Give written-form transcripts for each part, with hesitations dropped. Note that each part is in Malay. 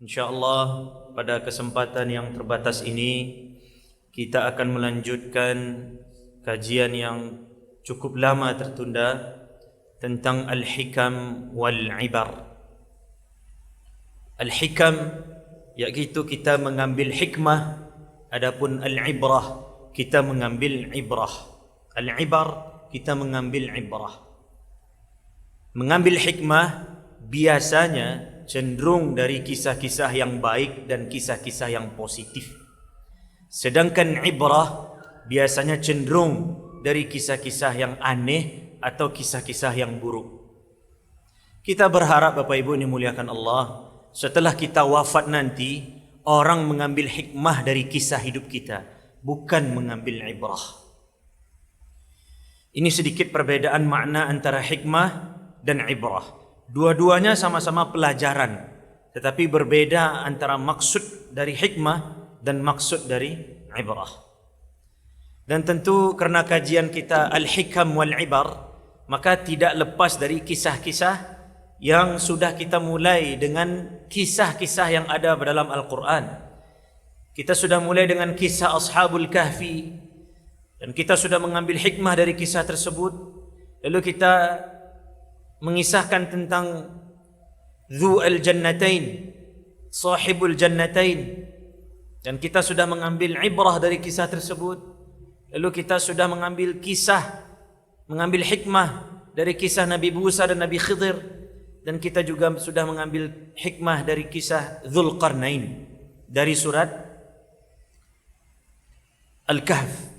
InsyaAllah pada kesempatan yang terbatas ini kita akan melanjutkan kajian yang cukup lama tertunda tentang Al-Hikam wal-Ibar. Al-Hikam iaitu kita mengambil hikmah, adapun Al-Ibrah kita mengambil ibrah. Al-Ibar kita mengambil ibrah. Mengambil hikmah biasanya cenderung dari kisah-kisah yang baik dan kisah-kisah yang positif. Sedangkan ibrah biasanya cenderung dari kisah-kisah yang aneh atau kisah-kisah yang buruk. Kita berharap Bapak Ibu yang dimuliakan Allah, setelah kita wafat nanti, orang mengambil hikmah dari kisah hidup kita, bukan mengambil ibrah. Ini sedikit perbedaan makna antara hikmah dan ibrah. Dua-duanya sama-sama pelajaran, tetapi berbeda antara maksud dari hikmah dan maksud dari ibrah. Dan tentu kerana kajian kita Al-Hikam wal-Ibar, maka tidak lepas dari kisah-kisah yang sudah kita mulai dengan kisah-kisah yang ada dalam Al-Quran. Kita sudah mulai dengan kisah Ashabul Kahfi, dan kita sudah mengambil hikmah dari kisah tersebut. Lalu kita mengisahkan tentang Dhu al-Jannatain, Sahibul Jannatain, dan kita sudah mengambil ibrah dari kisah tersebut. Lalu kita sudah mengambil hikmah dari kisah Nabi Musa dan Nabi Khidir, dan kita juga sudah mengambil hikmah dari kisah Dzulqarnain dari surat Al-Kahf.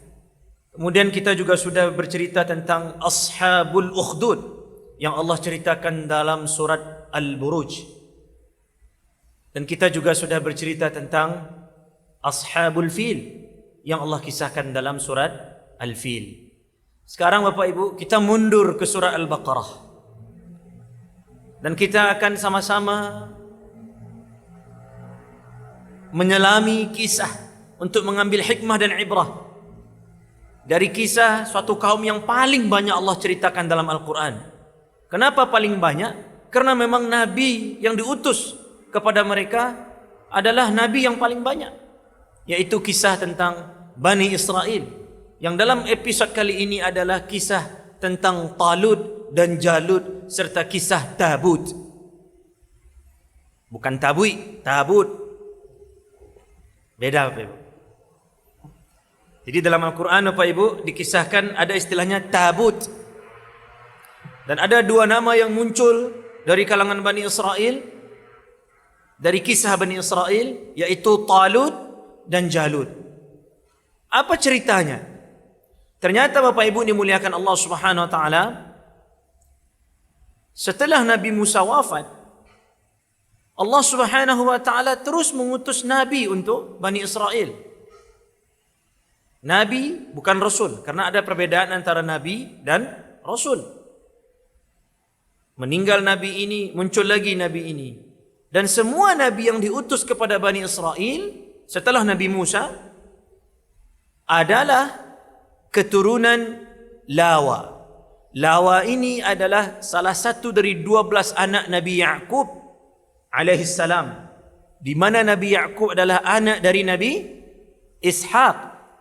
Kemudian kita juga sudah bercerita tentang Ashabul Ukhdud yang Allah ceritakan dalam surat Al-Buruj. Dan kita juga sudah bercerita tentang Ashabul Fil yang Allah kisahkan dalam surat Al-Fil. Sekarang Bapak Ibu, kita mundur ke surah Al-Baqarah, dan kita akan sama-sama menyelami kisah untuk mengambil hikmah dan ibrah dari kisah suatu kaum yang paling banyak Allah ceritakan dalam Al-Quran. Kenapa paling banyak? Karena memang Nabi yang diutus kepada mereka adalah Nabi yang paling banyak, yaitu kisah tentang Bani Israel, yang dalam episod kali ini adalah kisah tentang Talut dan Jalut serta kisah Tabut. Bukan Tabui, Tabut. Beda Bapak Ibu. Jadi dalam Al-Quran Bapak Ibu dikisahkan ada istilahnya Tabut. Dan ada dua nama yang muncul dari kalangan Bani Israel, dari kisah Bani Israel, yaitu Talut dan Jalut. Apa ceritanya? Ternyata Bapak Ibu dimuliakan Allah Subhanahu wa taala, setelah Nabi Musa wafat, Allah Subhanahu wa taala terus mengutus nabi untuk Bani Israel. Nabi bukan rasul, karena ada perbedaan antara nabi dan rasul. Meninggal nabi ini, muncul lagi nabi ini. Dan semua nabi yang diutus kepada Bani Israel setelah Nabi Musa adalah keturunan Lawa. Lawa ini adalah salah satu dari 12 anak Nabi Ya'qub alaihissalam, di mana Nabi Ya'qub adalah anak dari Nabi Ishaq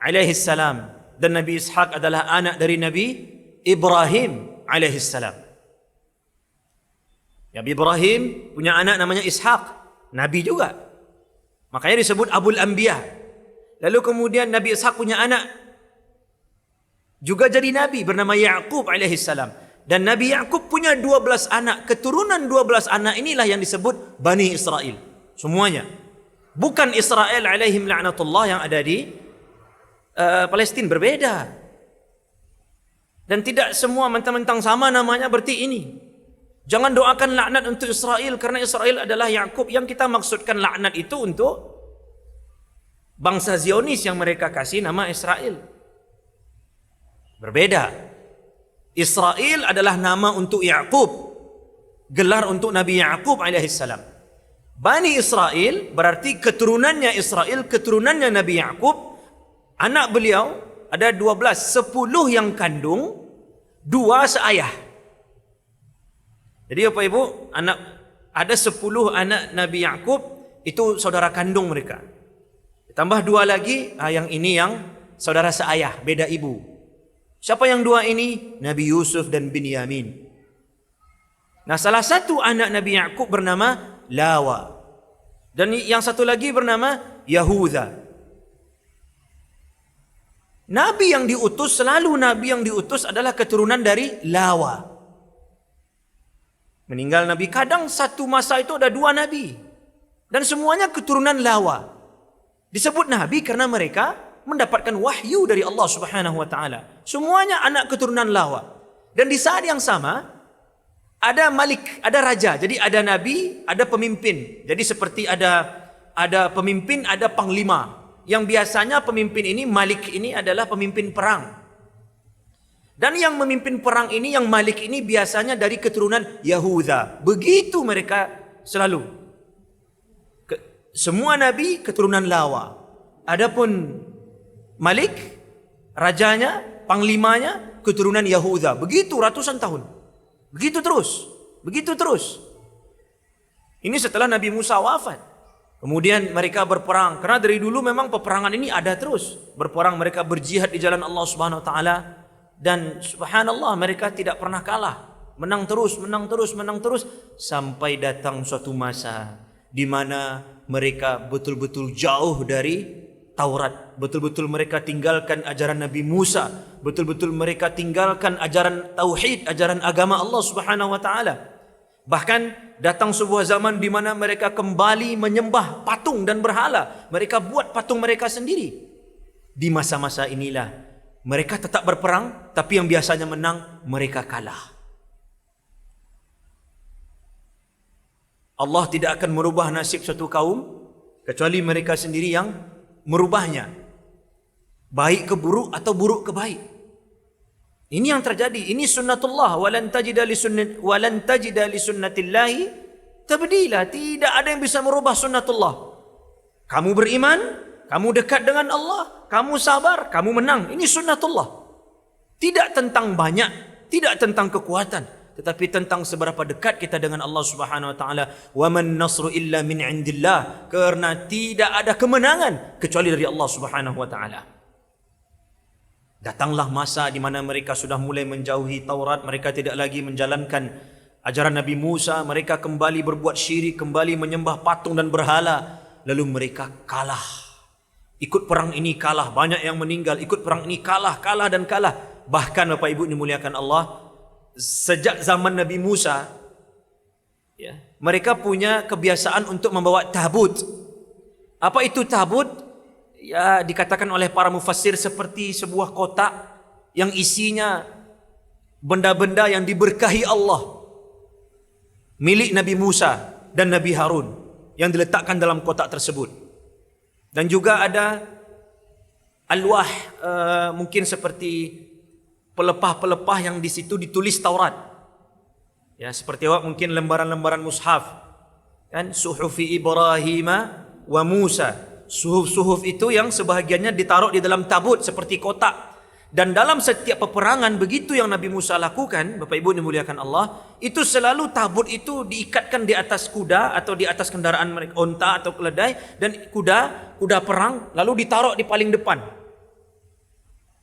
alaihissalam, dan Nabi Ishaq adalah anak dari Nabi Ibrahim alaihissalam. Nabi Ibrahim punya anak namanya Ishaq, Nabi juga, makanya disebut Abul Anbiya. Lalu kemudian Nabi Ishaq punya anak juga jadi Nabi bernama Ya'qub alaihissalam. Dan Nabi Ya'qub punya 12 anak. Keturunan 12 anak inilah yang disebut Bani Israel. Semuanya. Bukan Israel alaihim la'natullah yang ada di Palestina, berbeda. Dan tidak semua mentang-mentang sama namanya berarti ini. Jangan doakan laknat untuk Israel, karena Israel adalah Ya'qub. Yang kita maksudkan laknat itu untuk bangsa Zionis yang mereka kasih nama Israel. Berbeda. Israel adalah nama untuk Ya'qub, gelar untuk Nabi Ya'qub alaihissalam. Bani Israel berarti keturunannya Israel, keturunannya Nabi Ya'qub. Anak beliau ada 12, 10 yang kandung, 2 seayah. Jadi Bapak Ibu, ada 10 anak Nabi Ya'qub, Itu saudara kandung mereka. Tambah 2 lagi, yang ini yang saudara seayah, beda ibu. Siapa yang 2 ini? Nabi Yusuf dan Binyamin. Nah, salah satu anak Nabi Yakub bernama Lawa. Dan yang satu lagi bernama Yahuda. Nabi yang diutus, selalu Nabi yang diutus adalah keturunan dari Lawa. Meninggal Nabi, kadang satu masa itu ada 2 Nabi. Dan semuanya keturunan Lawa. Disebut Nabi karena mereka mendapatkan wahyu dari Allah Subhanahu wa taala. Semuanya anak keturunan Lawa. Dan di saat yang sama ada malik, ada raja. Jadi ada nabi, ada pemimpin. Jadi seperti ada pemimpin, ada panglima. Yang biasanya pemimpin ini, malik ini adalah pemimpin perang. Dan yang memimpin perang ini, yang malik ini biasanya dari keturunan Yahuda. Begitu mereka selalu. Semua nabi keturunan Lawa. Adapun malik, rajanya, panglimanya keturunan Yahuda. Begitu ratusan tahun. Begitu terus. Begitu terus. Ini setelah Nabi Musa wafat. Kemudian mereka berperang. Karena dari dulu memang peperangan ini ada terus. Berperang, mereka berjihad di jalan Allah Subhanahu wa taala, dan subhanallah mereka tidak pernah kalah. Menang terus, menang terus, menang terus sampai datang suatu masa di mana mereka betul-betul jauh dari Taurat. Betul-betul mereka tinggalkan ajaran Nabi Musa. Betul-betul mereka tinggalkan ajaran tauhid, ajaran agama Allah Subhanahu wa taala. Bahkan datang sebuah zaman di mana mereka kembali menyembah patung dan berhala. Mereka buat patung mereka sendiri. Di masa-masa inilah mereka tetap berperang, tapi yang biasanya menang, mereka kalah. Allah tidak akan merubah nasib suatu kaum kecuali mereka sendiri yang merubahnya. Baik ke buruk atau buruk ke baik. Ini yang terjadi. Ini sunnatullah. Walan tajida li sunnatillahi tabdila. Tidak ada yang bisa merubah sunnatullah. Kamu beriman, kamu dekat dengan Allah, kamu sabar, kamu menang. Ini sunnatullah. Tidak tentang banyak, tidak tentang kekuatan, tetapi tentang seberapa dekat kita dengan Allah Subhanahu wa taala. Wa man nasru illa min indillah. Karena tidak ada kemenangan kecuali dari Allah Subhanahu wa taala. Datanglah masa di mana mereka sudah mulai menjauhi Taurat, mereka tidak lagi menjalankan ajaran Nabi Musa, mereka kembali berbuat syirik, kembali menyembah patung dan berhala, lalu mereka kalah. Ikut perang ini kalah, banyak yang meninggal, ikut perang ini kalah, kalah dan kalah. Bahkan Bapak Ibu dimuliakan Allah, sejak zaman Nabi Musa, ya, mereka punya kebiasaan untuk membawa tabut. Apa itu tabut? Ya, dikatakan oleh para mufassir seperti sebuah kotak yang isinya benda-benda yang diberkahi Allah, milik Nabi Musa dan Nabi Harun, yang diletakkan dalam kotak tersebut. Dan juga ada alwah, mungkin seperti pelepah-pelepah yang di situ ditulis Taurat. Ya, seperti mungkin lembaran-lembaran mushaf, kan, suhufi Ibrahim wa Musa. Suhuf-suhuf itu yang sebahagiannya ditaruh di dalam tabut seperti kotak. Dan dalam setiap peperangan, begitu yang Nabi Musa lakukan, Bapak Ibu dimuliakan Allah, itu selalu tabut itu diikatkan di atas kuda atau di atas kendaraan mereka, onta atau keledai, dan kuda perang lalu ditaruh di paling depan.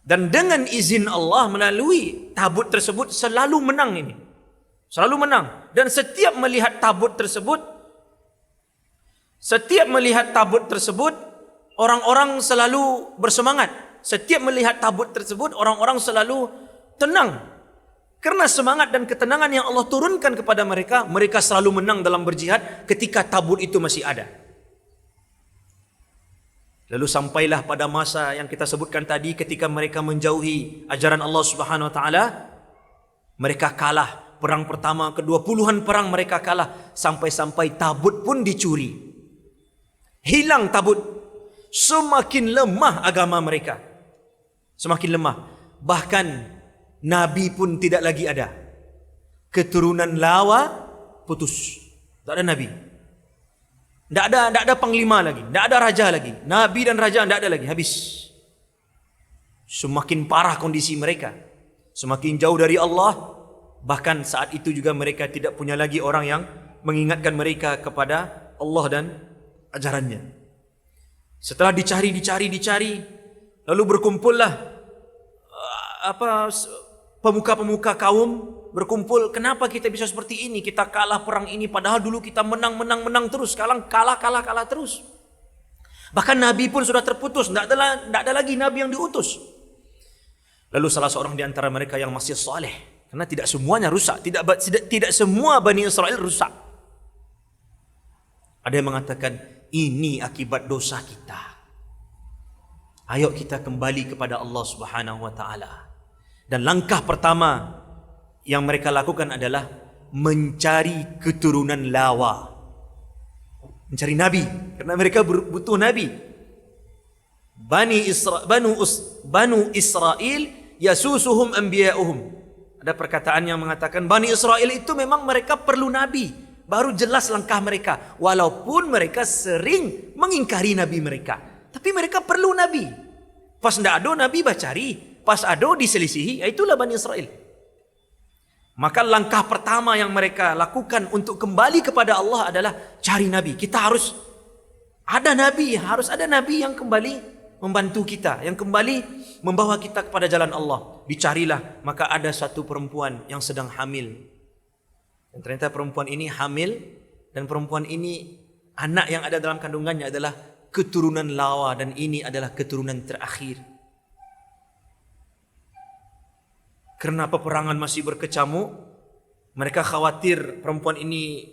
Dan dengan izin Allah, melalui tabut tersebut selalu menang ini. Selalu menang. Dan setiap melihat tabut tersebut, orang-orang selalu bersemangat. Setiap melihat tabut tersebut, orang-orang selalu tenang. Karena semangat dan ketenangan yang Allah turunkan kepada mereka, mereka selalu menang dalam berjihad ketika tabut itu masih ada. Lalu sampailah pada masa yang kita sebutkan tadi, ketika mereka menjauhi ajaran Allah Subhanahu wa taala, mereka kalah. Perang pertama, kedua, puluhan perang mereka kalah, sampai-sampai tabut pun dicuri. Hilang tabut. Semakin lemah agama mereka. Semakin lemah. Bahkan Nabi pun tidak lagi ada. Keturunan Lawa putus. Tak ada Nabi. Tak ada panglima lagi. Tak ada raja lagi. Nabi dan raja tak ada lagi. Habis. Semakin parah kondisi mereka. Semakin jauh dari Allah. Bahkan saat itu juga mereka tidak punya lagi orang yang mengingatkan mereka kepada Allah dan ajarannya. Setelah dicari, lalu berkumpullah pemuka-pemuka kaum berkumpul. Kenapa kita bisa seperti ini? Kita kalah perang ini, padahal dulu kita menang terus. Sekarang kalah terus. Bahkan Nabi pun sudah terputus, tidak ada lagi Nabi yang diutus. Lalu salah seorang di antara mereka yang masih saleh, karena tidak semuanya rusak, tidak semua Bani Israel rusak. Ada yang mengatakan, ini akibat dosa kita. Ayo kita kembali kepada Allah Subhanahu wa taala. Dan langkah pertama yang mereka lakukan adalah mencari keturunan lawa. Mencari nabi, karena mereka butuh nabi. Banu Israel yasusuhum anbiya'uhum. Ada perkataan yang mengatakan Bani Israel itu memang mereka perlu nabi, baru jelas langkah mereka. Walaupun mereka sering mengingkari nabi mereka, tapi mereka perlu nabi. Pas tidak ada nabi bacari, pas ada diselisihi, itulah Bani Israel. Maka langkah pertama yang mereka lakukan untuk kembali kepada Allah adalah cari nabi. Kita harus ada nabi yang kembali membantu kita, yang kembali membawa kita kepada jalan Allah. Dicarilah, maka ada satu perempuan yang sedang hamil. Dan ternyata perempuan ini hamil, dan perempuan ini anak yang ada dalam kandungannya adalah keturunan lawa, dan ini adalah keturunan terakhir. Karena peperangan masih berkecamuk, mereka khawatir perempuan ini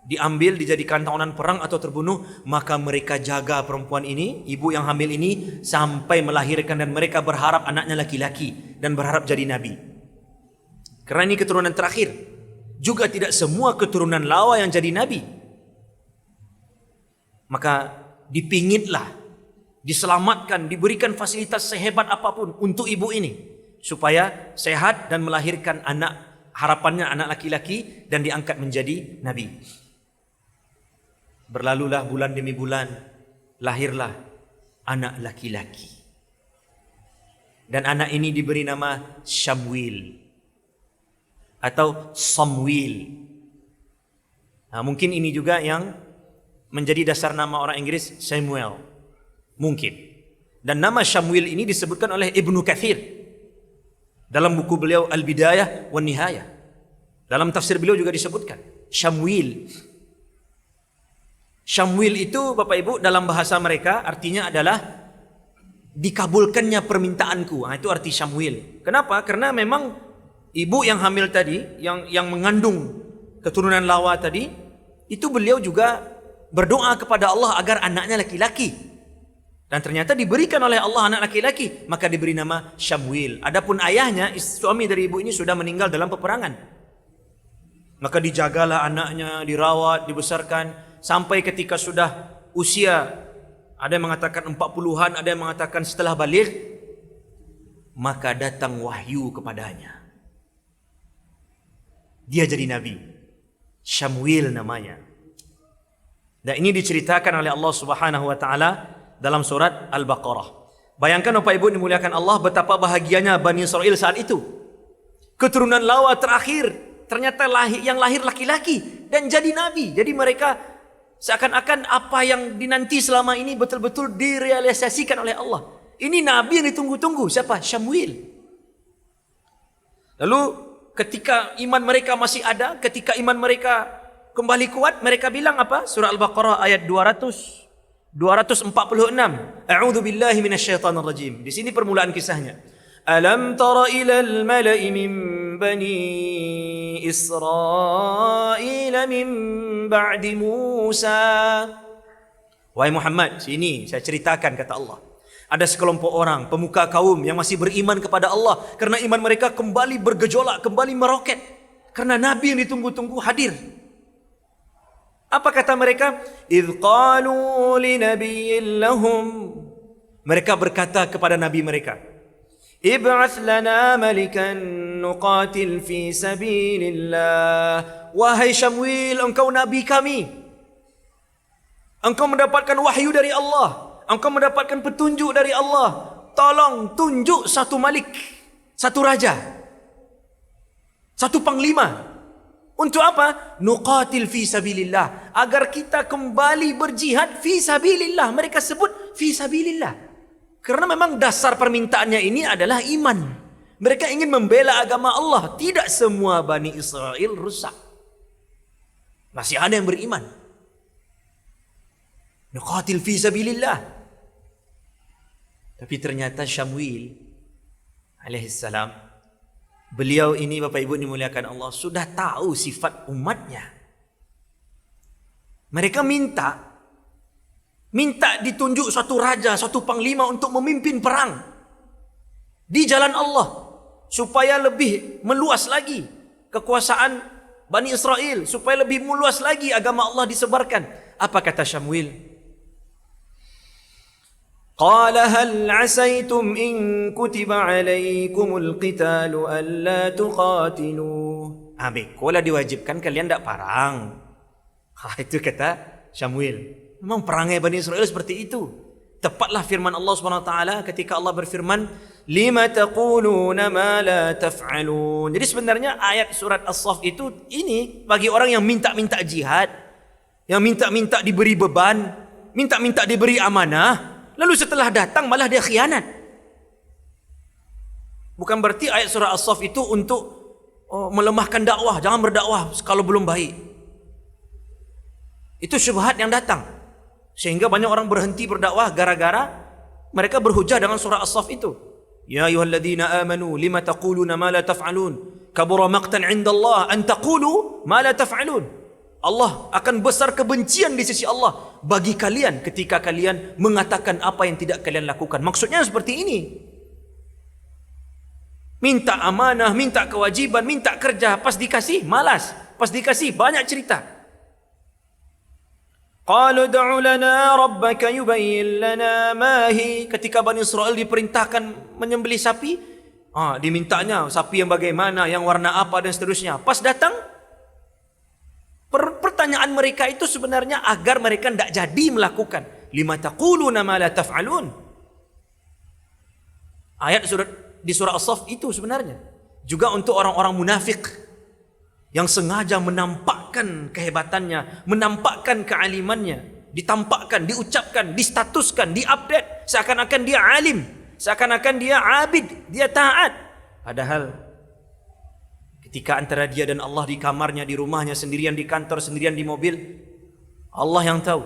diambil, dijadikan tawanan perang atau terbunuh. Maka mereka jaga perempuan ini, ibu yang hamil ini, sampai melahirkan. Dan mereka berharap anaknya laki-laki dan berharap jadi nabi. Karena ini keturunan terakhir. Juga tidak semua keturunan lawa yang jadi nabi. Maka dipingitlah, diselamatkan, diberikan fasilitas sehebat apapun untuk ibu ini, supaya sehat dan melahirkan anak, harapannya anak laki-laki, dan diangkat menjadi nabi. Berlalulah bulan demi bulan, lahirlah anak laki-laki. Dan anak ini diberi nama Syamwil atau Samuel. Nah, mungkin ini juga yang menjadi dasar nama orang Inggris Samuel. Mungkin. Dan nama Syamwil ini disebutkan oleh Ibnu Katsir dalam buku beliau Al-Bidayah wan Nihayah. Dalam tafsir beliau juga disebutkan Syamwil. Syamwil itu Bapak Ibu dalam bahasa mereka artinya adalah dikabulkannya permintaanku. Nah, itu arti Syamwil. Kenapa? Karena memang ibu yang hamil tadi, yang mengandung keturunan lawa tadi, itu beliau juga berdoa kepada Allah agar anaknya laki-laki. Dan ternyata diberikan oleh Allah anak laki-laki, maka diberi nama Syamwil. Adapun ayahnya, suami dari ibu ini sudah meninggal dalam peperangan. Maka dijagalah anaknya, dirawat, dibesarkan, sampai ketika sudah usia, ada yang mengatakan 40-an, ada yang mengatakan setelah baligh, maka datang wahyu kepadanya. Dia jadi nabi. Syamwil namanya. Dan ini diceritakan oleh Allah Subhanahu wa taala dalam surat Al-Baqarah. Bayangkan Bapak Ibu dimuliakan Allah, betapa bahagianya Bani Israel saat itu. Keturunan lawa terakhir, ternyata yang lahir laki-laki dan jadi nabi. Jadi mereka seakan-akan apa yang dinanti selama ini betul-betul direalisasikan oleh Allah. Ini nabi yang ditunggu-tunggu. Siapa? Syamwil. Lalu ketika iman mereka masih ada, ketika iman mereka kembali kuat, mereka bilang apa? Surah Al-Baqarah ayat 246. A'udzu billahi minasyaitonir rajim. Di sini permulaan kisahnya. Alam tara ilal mala'i min bani Israil min ba'di Musa. Wahai Muhammad, sini saya ceritakan kata Allah. Ada sekelompok orang, pemuka kaum yang masih beriman kepada Allah, karena iman mereka kembali bergejolak, kembali meroket, karena nabi yang ditunggu-tunggu hadir. Apa kata mereka? Idh qalu li nabiyyin lahum. Mereka berkata kepada nabi mereka, Ib'ath lana malikan nuqatil fi sabilillah. Wahai Syamwil, engkau nabi kami. Engkau mendapatkan wahyu dari Allah. Engkau mendapatkan petunjuk dari Allah. Tolong tunjuk satu malik, satu raja, satu panglima Untuk apa? Nuqatil fi sabilillah. Agar kita kembali berjihad fi sabilillah. Mereka sebut fi sabilillah. Karena memang dasar permintaannya ini adalah iman. Mereka ingin membela agama Allah. Tidak semua Bani Israel rusak. Masih ada yang beriman. Nuqatil fi sabilillah. Tapi ternyata Syamuil alaihissalam, beliau ini Bapak Ibu dimuliakan Allah, sudah tahu sifat umatnya. Mereka minta ditunjuk suatu raja, suatu panglima untuk memimpin perang di jalan Allah supaya lebih meluas lagi kekuasaan Bani Israel, supaya lebih meluas lagi agama Allah disebarkan. Apa kata Syamuil? Qala hal asaytum in kutiba alaikumul qitalu alla tuqatilu. Kalau diwajibkan kalian tidak perang. Itu kata Syamuil. Memang perangai Bani Israel seperti itu. Tepatlah firman Allah SWT ketika Allah berfirman, lima taquluna ma la taf'alun. Jadi sebenarnya ayat surat As-Saff itu ini bagi orang yang minta-minta jihad, yang minta-minta diberi beban, minta-minta diberi amanah, lalu setelah datang malah dia khianat. Bukan berarti ayat surah As-Saff itu untuk melemahkan dakwah, jangan berdakwah kalau belum baik. Itu syubhat yang datang. Sehingga banyak orang berhenti berdakwah gara-gara mereka berhujah dengan surah As-Saff itu. Ya ayyuhalladzina amanu lima taquluna ma la taf'alun kabura maqtan 'indallah an taqulu ma la taf'alun. Allah akan besar kebencian di sisi Allah bagi kalian ketika kalian mengatakan apa yang tidak kalian lakukan. Maksudnya seperti ini. Minta amanah, minta kewajiban, minta kerja, pas dikasih malas, pas dikasih banyak cerita. Qalu da'u lana rabbaka yubayyin lana ma hi. Ketika Bani Israel diperintahkan menyembelih sapi, dimintanya sapi yang bagaimana, yang warna apa dan seterusnya. Pas datang, pertanyaan mereka itu sebenarnya agar mereka tidak jadi melakukan. Lima taquluna ma la taf'alun. Ayat di surah As-Saff itu sebenarnya juga untuk orang-orang munafik yang sengaja menampakkan kehebatannya, menampakkan kealimannya, ditampakkan, diucapkan, distatuskan, diupdate seakan-akan dia alim, seakan-akan dia abid, dia taat. Padahal ketika antara dia dan Allah di kamarnya, di rumahnya, sendirian di kantor, sendirian di mobil, Allah yang tahu.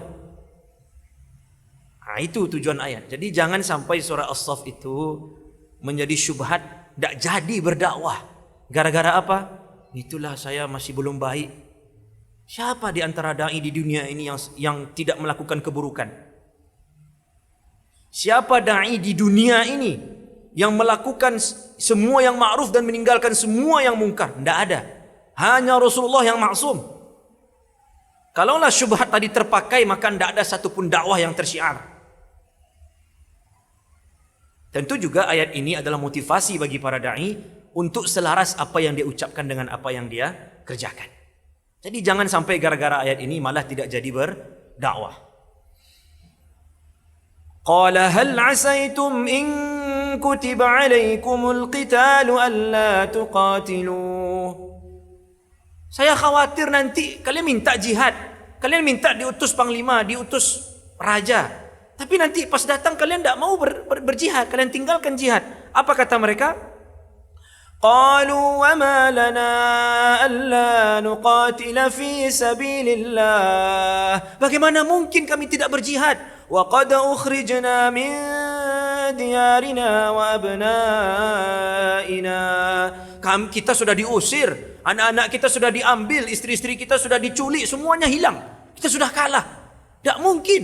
Itu tujuan ayat. Jadi jangan sampai surah As-Saff itu menjadi syubhat, tidak jadi berdakwah. Gara-gara apa? Itulah saya masih belum baik. Siapa di antara dai di dunia ini yang tidak melakukan keburukan? Siapa dai di dunia ini yang melakukan semua yang ma'ruf dan meninggalkan semua yang mungkar? Tidak ada. Hanya Rasulullah yang maksum. Kalaulah syubhat tadi terpakai, maka tidak ada satupun dakwah yang tersyiar. Tentu juga ayat ini adalah motivasi bagi para dai untuk selaras apa yang dia ucapkan dengan apa yang dia kerjakan. Jadi jangan sampai gara-gara ayat ini malah tidak jadi berdakwah. Qala hal asaytum in kutiba alaikumul qitalu alla tuqatilu. Saya khawatir nanti kalian minta jihad, kalian minta diutus panglima, diutus raja, tapi nanti pas datang kalian tidak mau berjihad, kalian tinggalkan jihad. Apa kata mereka? Qalu wa ma lana alla nuqatila fi sabilillah. Bagaimana mungkin kami tidak berjihad? Wa qad ukhrijna min diyarina wa abnaina. Kita sudah diusir, anak-anak kita sudah diambil, istri-istri kita sudah diculik, semuanya hilang. Kita sudah kalah. Tidak mungkin.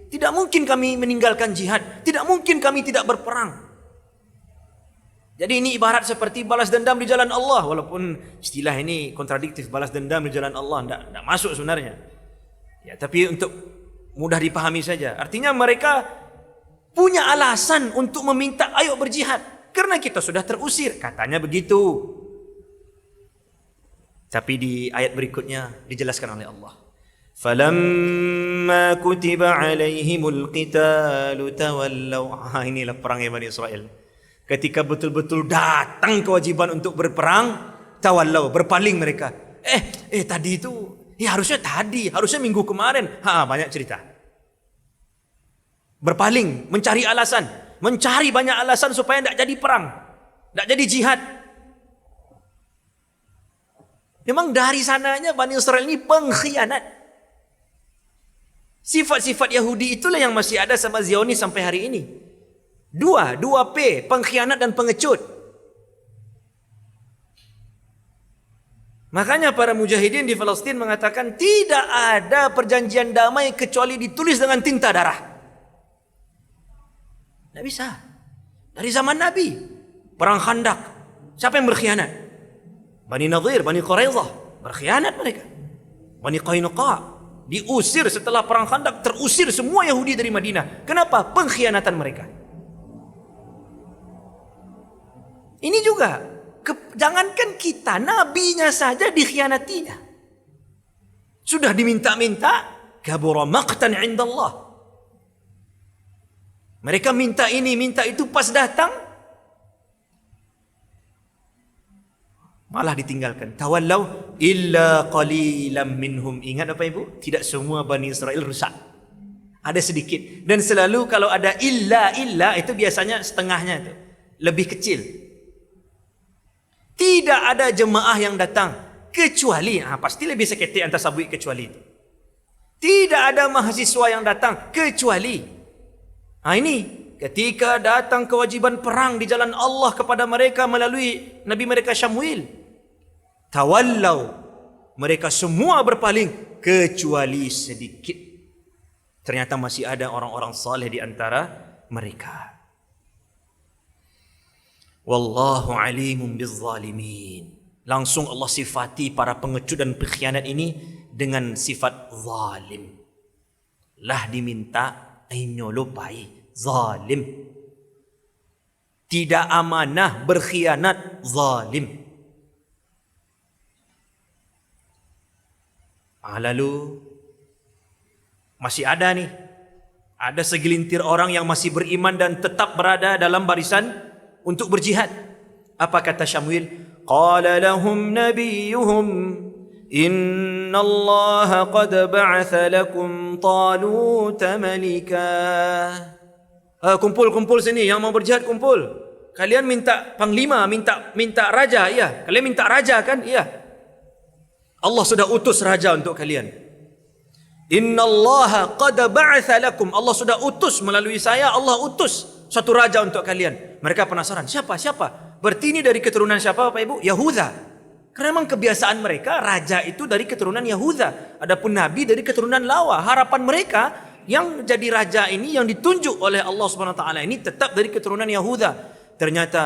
Tidak mungkin kami meninggalkan jihad. Tidak mungkin kami tidak berperang. Jadi ini ibarat seperti balas dendam di jalan Allah. Walaupun istilah ini kontradiktif, balas dendam di jalan Allah tidak masuk sebenarnya. Ya, tapi untuk mudah dipahami saja. Artinya mereka punya alasan untuk meminta ayo berjihad. Karena kita sudah terusir. Katanya begitu. Tapi di ayat berikutnya dijelaskan oleh Allah. Falamma kutiba alaihimul qitalu tawallaw. Inilah perangnya Bani Israel. Ketika betul-betul datang kewajiban untuk berperang, tawallau, berpaling mereka. Tadi itu, harusnya minggu kemarin. Banyak cerita. Berpaling, mencari banyak alasan supaya tidak jadi perang, tidak jadi jihad. Memang dari sananya Bani Israel ini pengkhianat. Sifat-sifat Yahudi itulah yang masih ada sama Zionis sampai hari ini. Dua P, pengkhianat dan pengecut. Makanya para mujahidin di Palestina mengatakan tidak ada perjanjian damai kecuali ditulis dengan tinta darah. Tidak bisa. Dari zaman Nabi, perang Khandak, siapa yang berkhianat? Bani Nadir, Bani Quraidah, berkhianat mereka. Bani Qainuqa diusir setelah perang Khandak, terusir semua Yahudi dari Madinah. Kenapa? Pengkhianatan mereka. Ini juga, jangankan kita, nabinya saja dikhianatinya. Sudah diminta-minta, kabura maqtan indallah. Mereka minta ini, minta itu, pas datang malah ditinggalkan. Tawallau illa qalilam minhum. Ingat Bapak Ibu? Tidak semua Bani Israel rusak. Ada sedikit. Dan selalu kalau ada illa itu biasanya setengahnya itu. Lebih kecil. Tidak ada jemaah yang datang kecuali, pasti lebih seketik antar sabui kecuali itu. Tidak ada mahasiswa yang datang kecuali. Ini ketika datang kewajiban perang di jalan Allah kepada mereka melalui Nabi mereka Syamuil. Tawallau, mereka semua berpaling kecuali sedikit. Ternyata masih ada orang-orang saleh di antara mereka. Wallahu alimun bizzalimin. Langsung Allah sifati para pengecut dan pengkhianat ini dengan sifat zalim. Lah diminta nyolupai, zalim. Tidak amanah, berkhianat, zalim. Lalu masih ada nih, ada segelintir orang yang masih beriman dan tetap berada dalam barisan untuk berjihad. Apa kata Syamuil? Qala lahum nabiyuhum Inna Allah qad ba'atha lakum Taluta malika. Kumpul sini, yang mau berjihad kumpul. Kalian minta panglima, minta raja, iya. Kalian minta raja kan? Iya. Allah sudah utus raja untuk kalian. Inna Allah qad ba'atha lakum. Allah sudah utus melalui saya, Allah utus satu raja untuk kalian. Mereka penasaran, siapa? Berarti ini dari keturunan siapa Bapak Ibu? Yahuda. Karena memang kebiasaan mereka, raja itu dari keturunan Yahuda. Adapun Nabi dari keturunan Lawa. Harapan mereka yang jadi raja ini, yang ditunjuk oleh Allah SWT ini tetap dari keturunan Yahuda. Ternyata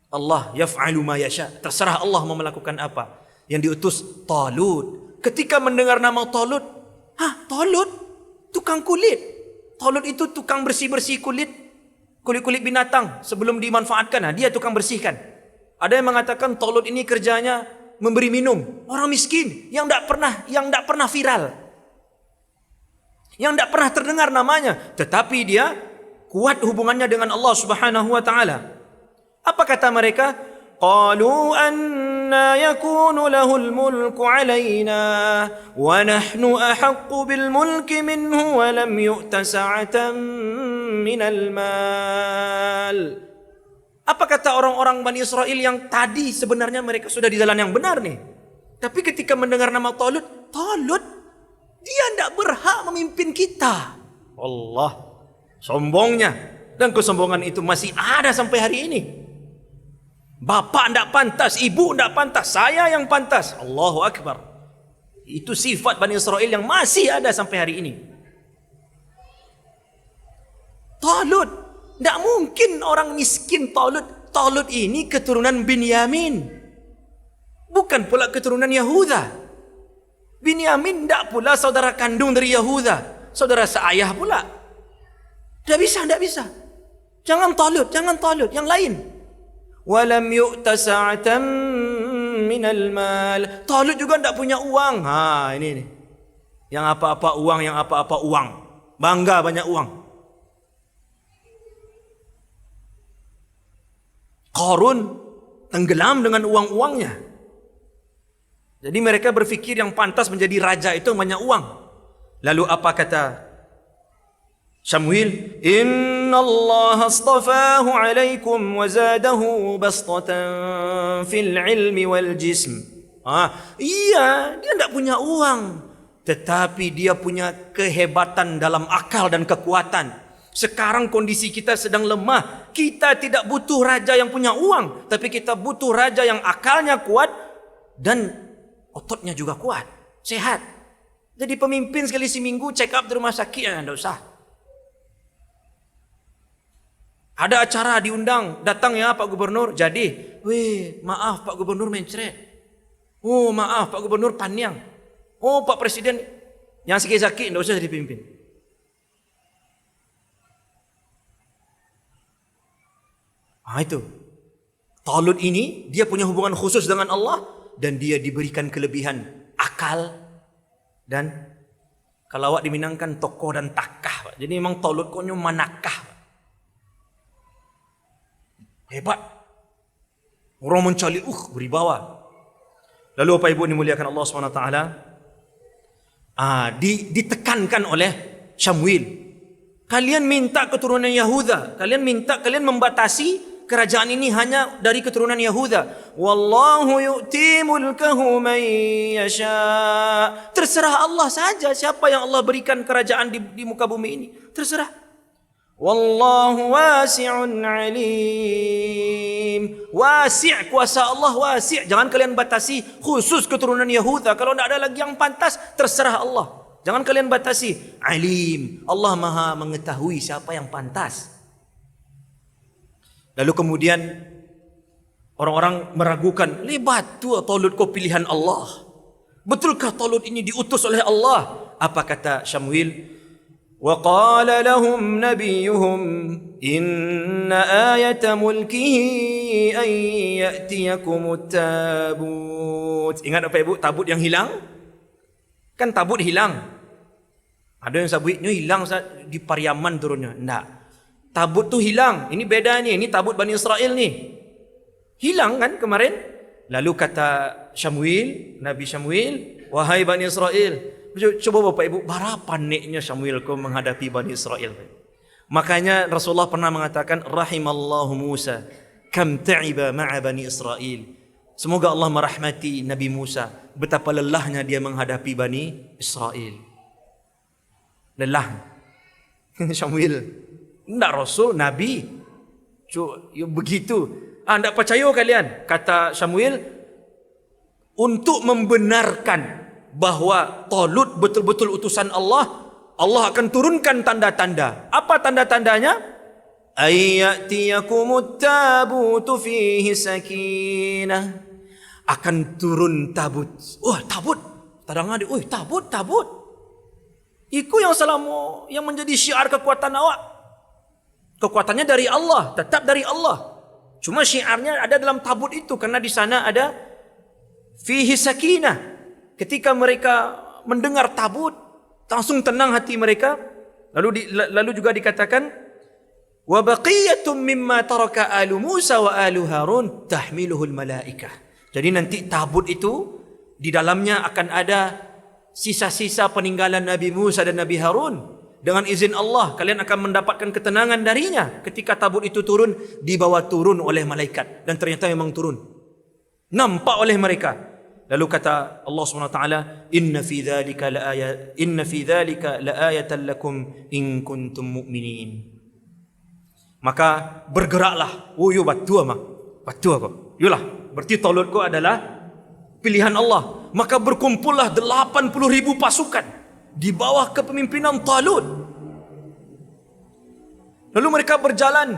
Allah yaf'alu ma yasha. Terserah Allah mau melakukan apa. Yang diutus Talut. Ketika mendengar nama Talut, Talut? Tukang kulit. Talut itu tukang bersih-bersih kulit binatang sebelum dimanfaatkan. Dia tukang bersihkan. Ada yang mengatakan Talut ini kerjanya memberi minum orang miskin yang tidak pernah viral, yang tidak pernah terdengar namanya, tetapi dia kuat hubungannya dengan Allah Subhanahu wa taala. Apa kata mereka? Qalu anna yakunu lahul mulku alaina wa nahnu ahaqqu bil mulki minhu wa lam yu'ta sa'atan minal mal. Apa kata orang-orang Bani Israel yang tadi sebenarnya mereka sudah di jalan yang benar nih. Tapi ketika mendengar nama Talut, dia tidak berhak memimpin kita. Allah, sombongnya. Dan kesombongan itu masih ada sampai hari ini. Bapak tidak pantas, ibu tidak pantas, saya yang pantas. Allahu Akbar. Itu sifat Bani Israel yang masih ada sampai hari ini. Talut. Tidak mungkin orang miskin Talut. Talut ini keturunan Binyamin. Bukan pula keturunan Yahuda. Binyamin tidak pula saudara kandung dari Yahuda. Saudara seayah pula. Tidak bisa. Jangan Talut. Yang lain. Walam yu'ta sa'atan minal mal. Talut juga tidak punya uang. Ini. Yang apa-apa uang. Bangga banyak uang. Qarun tenggelam dengan uang-uangnya. Jadi mereka berfikir yang pantas menjadi raja itu banyak uang. Lalu apa kata Syamuil? Inna Allah astafahu alaikum wa zadahu bastatan fil ilmi wal jism. Iya, dia tidak punya uang, tetapi dia punya kehebatan dalam akal dan kekuatan. Sekarang kondisi kita sedang lemah. Kita tidak butuh raja yang punya uang, tapi kita butuh raja yang akalnya kuat dan ototnya juga kuat, sehat. Jadi pemimpin sekali seminggu check up di rumah sakit, tidak usah. Ada acara diundang, datang ya Pak Gubernur. Jadi, maaf Pak Gubernur mencret. Oh maaf Pak Gubernur paniang. Oh Pak Presiden yang sakit-sakit tidak usah jadi pemimpin. Itu. Talut ini dia punya hubungan khusus dengan Allah dan dia diberikan kelebihan akal dan kalau awak diminangkan tokoh dan takah. Jadi memang Talut konyo manakah. Hebat. Orang mencari beribawa. Lalu apa ibu dimuliakan Allah SWT, ditekankan oleh Syamuil. Kalian minta keturunan Yahuda, kalian membatasi kerajaan ini hanya dari keturunan Yahuda. Wallahu yu'ti mulkahu man yasha. Terserah Allah saja siapa yang Allah berikan kerajaan di muka bumi ini. Terserah. Wallahu wasi'un alim. Wasi', kuasa Allah wasi'. Jangan kalian batasi khusus keturunan Yahuda. Kalau tidak ada lagi yang pantas, terserah Allah. Jangan kalian batasi. Alim, Allah maha mengetahui siapa yang pantas. Lalu kemudian orang-orang meragukan, lebat tu Talut kau pilihan Allah. Betulkah Talut ini diutus oleh Allah? Apa kata Syamuil? وَقَالَ لَهُمْ نَبِيُّهُمْ إِنَّ آيَةَ مُلْكِهِ أَنْ يَأْتِيَكُمُ التَّابُوتِ. Ingat apa ibu? Tabut yang hilang? Kan tabut hilang. Ada yang sabutnya hilang di Pariaman turunnya. Tidak. Tabut tu hilang. Ini beda ni. Ini tabut Bani Israel ni. Hilang kan kemarin? Lalu kata Syamuil, Nabi Syamuil, wahai Bani Israel, coba Bapak Ibu, berapa paniknya Syamuil kau menghadapi Bani Israel. Makanya Rasulullah pernah mengatakan, rahimallahu Musa, kam ta'iba ma'a Bani Israel. Semoga Allah merahmati Nabi Musa, betapa lelahnya dia menghadapi Bani Israel. Lelah. Syamuil, tidak Rasul, Nabi. Begitu. Tidak percaya kalian. Kata Syamuil, untuk membenarkan bahawa Talut betul-betul utusan Allah, Allah akan turunkan tanda-tanda. Apa tanda-tandanya? Ayyatiyakumut tabutu fihi sakinah. Akan turun tabut. Tabut. Tadang ada. Tabut. Iku yang selama yang menjadi syiar kekuatan awak. Kekuatannya dari Allah, tetap dari Allah. Cuma syiarnya ada dalam tabut itu karena di sana ada fihi sakinah. Ketika mereka mendengar tabut, langsung tenang hati mereka. Lalu juga dikatakan, wa baqiyatum mimma taraka alu Musa wa alu Harun tahmiluhul malaikah. Jadi nanti tabut itu di dalamnya akan ada sisa-sisa peninggalan Nabi Musa dan Nabi Harun. Dengan izin Allah, kalian akan mendapatkan ketenangan darinya. Ketika tabut itu turun, dibawa turun oleh malaikat. Dan ternyata memang turun. Nampak oleh mereka. Lalu kata Allah SWT, Inna fi dhalika la'ayatan lakum in kuntum mu'minin. Maka bergeraklah. Batu aku. Yulah, berarti Talut ku adalah pilihan Allah. Maka berkumpullah 80,000 pasukan di bawah kepemimpinan Talut. Lalu mereka berjalan.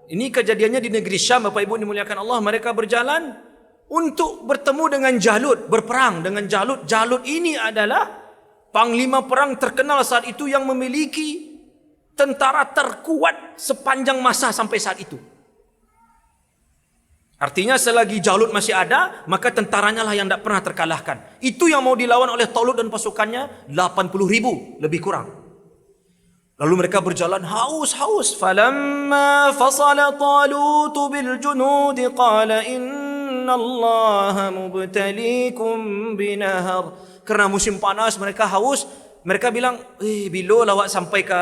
Ini kejadiannya di negeri Syam, Bapak Ibu dimuliakan Allah. Mereka berjalan untuk bertemu dengan Jalut, berperang dengan Jalut. Jalut ini adalah panglima perang terkenal saat itu yang memiliki tentara terkuat sepanjang masa sampai saat itu. Artinya selagi Jalut masih ada, maka tentaranya lah yang tidak pernah terkalahkan. Itu yang mau dilawan oleh Talut dan pasukannya, 80,000 lebih kurang. Lalu mereka berjalan haus. Falamma fasala Talut bil junud qala innallaha mubtaliikum binahar. Karena musim panas mereka haus, mereka bilang, bila lawak sampai ke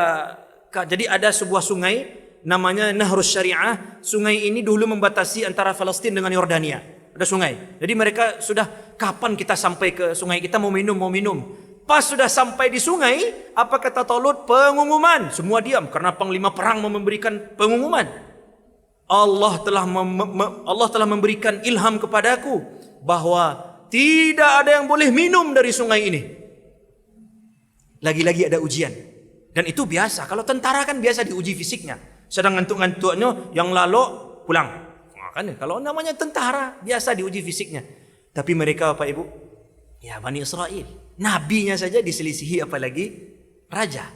jadi ada sebuah sungai namanya Nahrus Syariah. Sungai ini dulu membatasi antara Palestin dengan Yordania. Ada sungai. Jadi mereka sudah, kapan kita sampai ke sungai, kita mau minum. Pas sudah sampai di sungai, apa kata Talut? Pengumuman. Semua diam karena panglima perang memberikan pengumuman. Allah telah memberikan ilham kepadaku bahwa tidak ada yang boleh minum dari sungai ini. Lagi-lagi ada ujian. Dan itu biasa. Kalau tentara kan biasa diuji fisiknya. Sedang ngantuk-ngantuknya, yang lalu pulang. Kan kalau namanya tentara biasa diuji fisiknya. Tapi mereka Bapak Ibu, ya Bani Israel, nabinya saja diselisihi apalagi raja.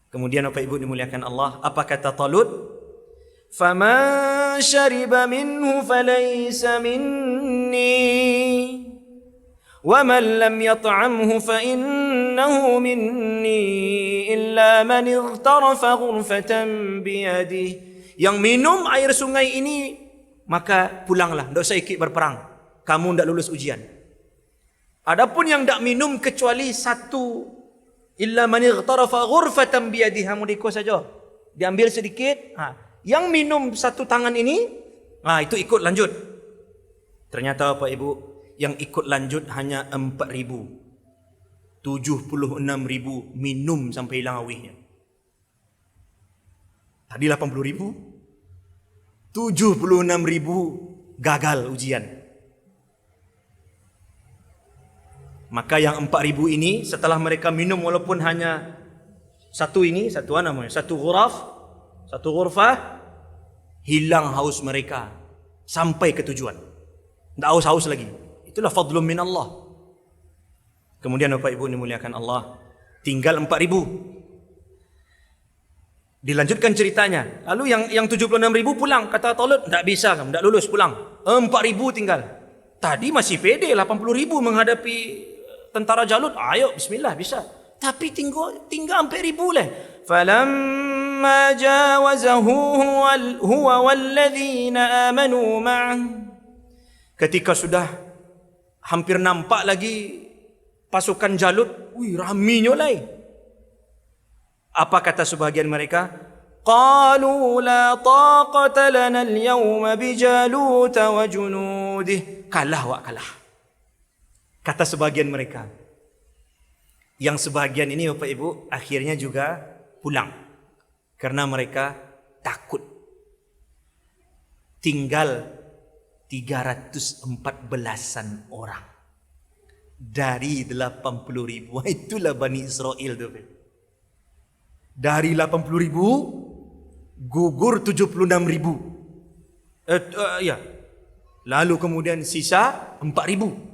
Kemudian Bapak Ibu dimuliakan Allah, apa kata Talut? Faman syariba minhu falaysa minni wa man lam yat'amhu fa innahu minni illa man ightarafa ghurfatan biyadihi. Yang minum air sungai ini maka pulanglah, tidak usah ikut berperang, kamu tidak lulus ujian. Adapun yang tidak minum kecuali satu, illa man ightarafa ghurfatan biyadihi, mudiko saja, diambil sedikit. Yang minum satu tangan ini, itu ikut lanjut. Ternyata Bapak Ibu, yang ikut lanjut hanya 4.000. 76.000 minum sampai hilang awihnya. Tadi 80.000, 76.000 gagal ujian. Maka yang 4.000 ini setelah mereka minum walaupun hanya satu ghurfah, hilang haus mereka sampai ke tujuan. Tidak haus-haus lagi. Itulah fadlun min Allah. Kemudian Bapak Ibu dimuliakan Allah, tinggal 4.000. Dilanjutkan ceritanya. Lalu yang 76.000 pulang. Kata Talut, tidak bisa, tidak lulus, pulang. 4.000 tinggal. Tadi masih pede 80.000 menghadapi tentara Jalut. Ayo bismillah, bisa. Tapi tinggal 4.000 lah. Falamma jawazahu huwa walladzina amanu ma'ah. Ketika sudah hampir nampak lagi pasukan Jalut, raminya lah. Apa kata sebagian mereka? Qalu la taqata lana al-yawma bijalut wa junudih. Kalah. Kata sebagian mereka. Yang sebagian ini Bapak Ibu akhirnya juga pulang karena mereka takut. Tinggal 314-an orang dari 80.000. Itulah Bani Israel tu. Dari 80.000 gugur 76.000. Lalu kemudian sisa 4.000.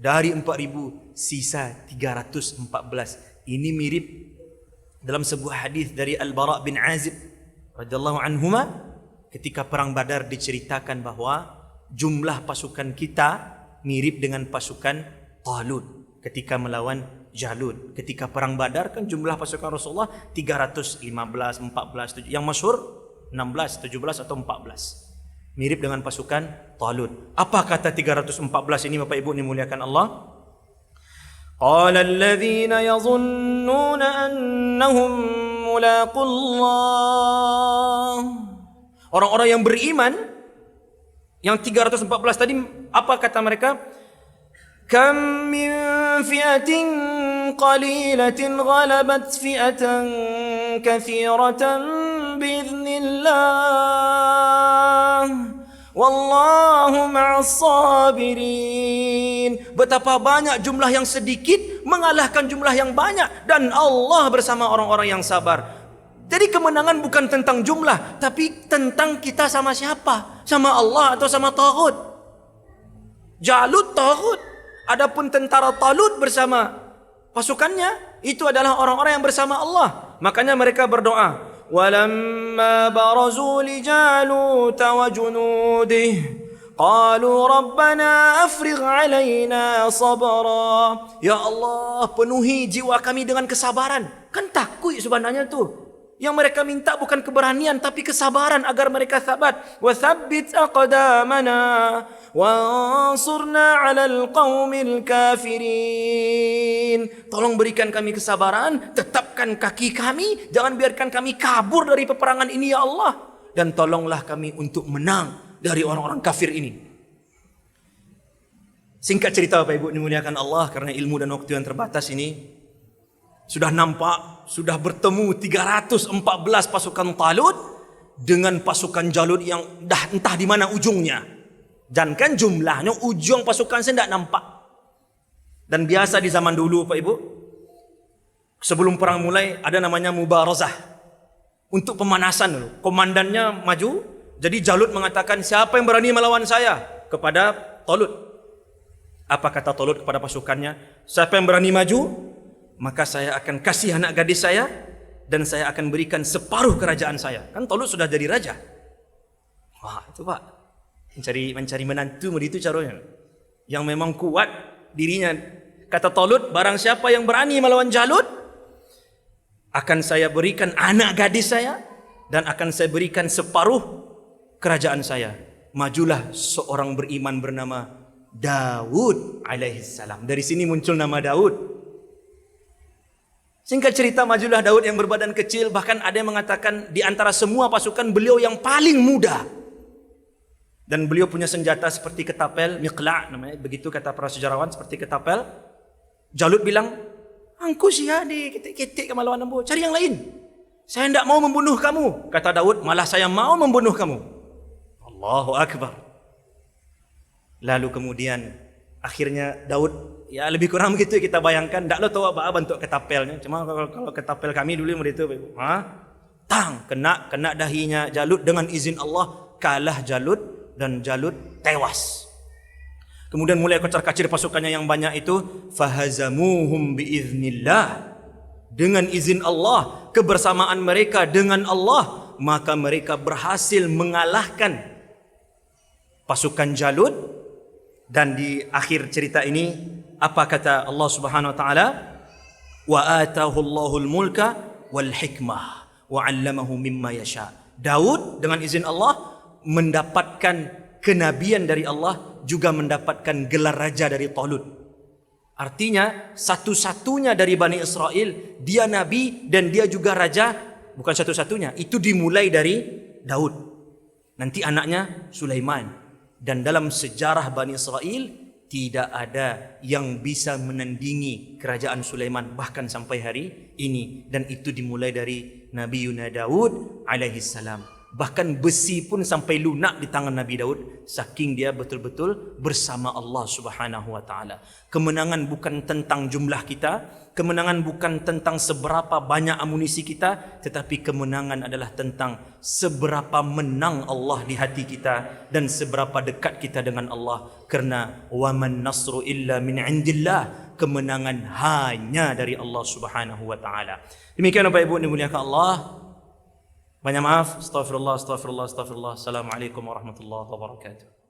Dari 4.000 sisa 314. Ini mirip dalam sebuah hadis dari Al-Bara bin Azib radhiyallahu anhuma, ketika perang Badar diceritakan bahwa jumlah pasukan kita mirip dengan pasukan Talut ketika melawan Jalut. Ketika perang Badar kan jumlah pasukan Rasulullah 315, 14, yang masyhur 16, 17 atau 14. Mirip dengan pasukan Talut. Apa kata 314 ini Bapak Ibu dimuliakan Allah? Qala alladhina yadhunnuna annahum mulaqullah. Orang-orang yang beriman yang 314 tadi, apa kata mereka? Kam min fi'atin qalilatin ghalabat fi'atan kathiratan biiznillah wallahu ma'as sabirin. Betapa banyak jumlah yang sedikit mengalahkan jumlah yang banyak, dan Allah bersama orang-orang yang sabar. Jadi kemenangan bukan tentang jumlah, tapi tentang kita sama siapa? Sama Allah atau sama Taghut? Jalut Taghut. Adapun tentara Talut bersama pasukannya, itu adalah orang-orang yang bersama Allah. Makanya mereka berdoa, walamma barazu li Jalut wa junudih qalu rabbana afrigh alaina sabra. Ya Allah, penuhi jiwa kami dengan kesabaran. Kan takut sebenarnya tuh. Yang mereka minta bukan keberanian tapi kesabaran agar mereka sabat. Wa tsabbit aqdamana wansurna 'alal qaumil kafirin. Tolong berikan kami kesabaran, tetapkan kaki kami, jangan biarkan kami kabur dari peperangan ini ya Allah, dan tolonglah kami untuk menang dari orang-orang kafir ini. Singkat cerita Bapak Ibu dimuliakan Allah, karena ilmu dan waktu yang terbatas ini, sudah nampak, sudah bertemu 314 pasukan Talut dengan pasukan Jalut yang dah entah di mana ujungnya. Dan kan jumlahnya, ujung pasukan saya tidak nampak. Dan biasa di zaman dulu Pak Ibu, sebelum perang mulai ada namanya mubarazah. Untuk pemanasan dulu. Komandannya maju, jadi Jalut mengatakan, siapa yang berani melawan saya? Kepada Talut. Apa kata Talut kepada pasukannya? Siapa yang berani maju? Maka saya akan kasih anak gadis saya dan saya akan berikan separuh kerajaan saya. Kan Talut sudah jadi raja. Wah, itu Pak. Mencari menantu begitu caranya. Yang memang kuat dirinya. Kata Talut, barang siapa yang berani melawan Jalut, akan saya berikan anak gadis saya dan akan saya berikan separuh kerajaan saya. Majulah seorang beriman bernama Daud alaihissalam. Dari sini muncul nama Daud. Singkat cerita, majulah Daud yang berbadan kecil, bahkan ada yang mengatakan di antara semua pasukan beliau yang paling muda. Dan beliau punya senjata seperti ketapel, miqla' namanya, begitu kata para sejarawan, seperti ketapel. Jalut bilang, "Angkus ya di ketik-ketik kemaluan ambo, cari yang lain. Saya tidak mau membunuh kamu." Kata Daud, "Malah saya mau membunuh kamu." Allahu Akbar. Lalu kemudian akhirnya Daud, ya lebih kurang begitu kita bayangkan. Tak lo tahu apa bentuk ketapelnya. Cuma kalau ketapel kami dulu begitu, tang kena dahinya Jalut, dengan izin Allah kalah Jalut dan Jalut tewas. Kemudian mulai kocar-kacir pasukannya yang banyak itu, fahazamuhum biiznillah. Dengan izin Allah, kebersamaan mereka dengan Allah, maka mereka berhasil mengalahkan pasukan Jalut. Dan di akhir cerita ini, apa kata Allah Subhanahu wa taala? Wa atahu Allahul mulka wal hikmah wa 'allamahu mimma yasha. Daud dengan izin Allah mendapatkan kenabian dari Allah, juga mendapatkan gelar raja dari Talut. Artinya satu-satunya dari Bani Israel, dia nabi dan dia juga raja. Bukan satu-satunya, itu dimulai dari Daud. Nanti anaknya Sulaiman. Dan dalam sejarah Bani Israel tidak ada yang bisa menandingi kerajaan Sulaiman bahkan sampai hari ini. Dan itu dimulai dari Nabi Yuna Daud alaihissalam. Bahkan besi pun sampai lunak di tangan Nabi Daud, saking dia betul-betul bersama Allah Subhanahu wa taala. Kemenangan bukan tentang jumlah kita, kemenangan bukan tentang seberapa banyak amunisi kita, tetapi kemenangan adalah tentang seberapa menang Allah di hati kita dan seberapa dekat kita dengan Allah. Karena waman nasru illa min indillah, kemenangan hanya dari Allah Subhanahu wa taala. Demikian Bapak Ibu dimuliakan Allah. Banyak maaf. Astaghfirullah. Assalamualaikum warahmatullahi wabarakatuh.